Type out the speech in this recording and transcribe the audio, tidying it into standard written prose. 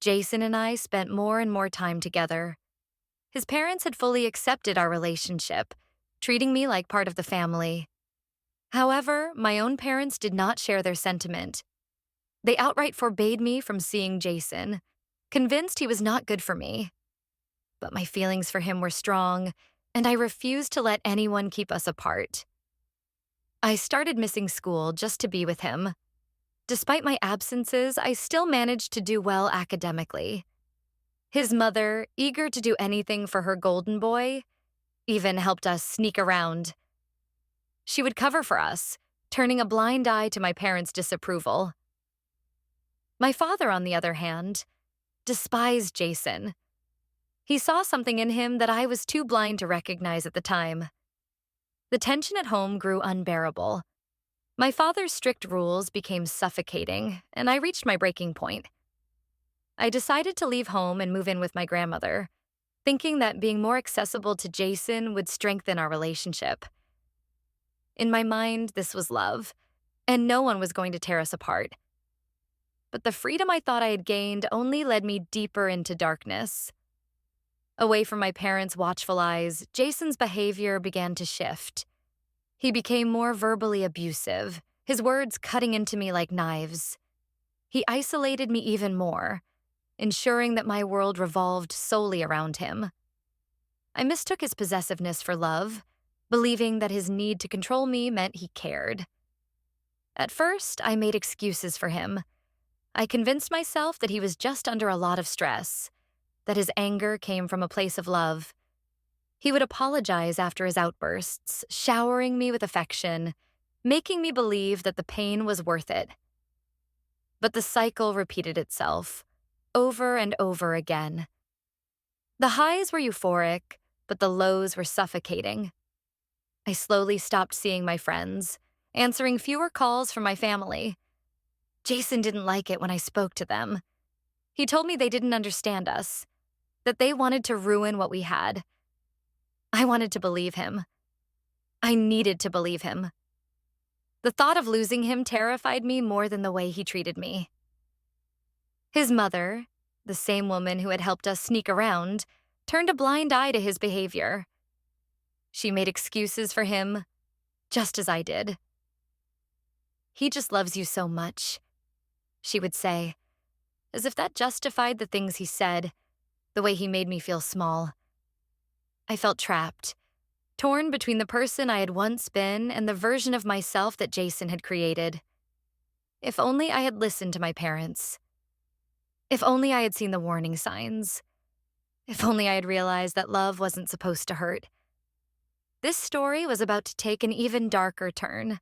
Jason and I spent more and more time together. His parents had fully accepted our relationship, treating me like part of the family. However, my own parents did not share their sentiment. They outright forbade me from seeing Jason, convinced he was not good for me. But my feelings for him were strong, and I refused to let anyone keep us apart. I started missing school just to be with him. Despite my absences, I still managed to do well academically. His mother, eager to do anything for her golden boy, even helped us sneak around. She would cover for us, turning a blind eye to my parents' disapproval. My father, on the other hand, despised Jason. He saw something in him that I was too blind to recognize at the time. The tension at home grew unbearable. My father's strict rules became suffocating, and I reached my breaking point. I decided to leave home and move in with my grandmother, thinking that being more accessible to Jason would strengthen our relationship. In my mind, this was love, and no one was going to tear us apart. But the freedom I thought I had gained only led me deeper into darkness. Away from my parents' watchful eyes, Jason's behavior began to shift. He became more verbally abusive, his words cutting into me like knives. He isolated me even more, ensuring that my world revolved solely around him. I mistook his possessiveness for love, believing that his need to control me meant he cared. At first, I made excuses for him. I convinced myself that he was just under a lot of stress, that his anger came from a place of love. He would apologize after his outbursts, showering me with affection, making me believe that the pain was worth it. But the cycle repeated itself, over and over again. The highs were euphoric, but the lows were suffocating. I slowly stopped seeing my friends, answering fewer calls from my family. Jason didn't like it when I spoke to them. He told me they didn't understand us, that they wanted to ruin what we had. I wanted to believe him. I needed to believe him. The thought of losing him terrified me more than the way he treated me. His mother, the same woman who had helped us sneak around, turned a blind eye to his behavior. She made excuses for him, just as I did. "He just loves you so much," she would say, as if that justified the things he said, the way he made me feel small. I felt trapped, torn between the person I had once been and the version of myself that Jason had created. If only I had listened to my parents. If only I had seen the warning signs. If only I had realized that love wasn't supposed to hurt. This story was about to take an even darker turn.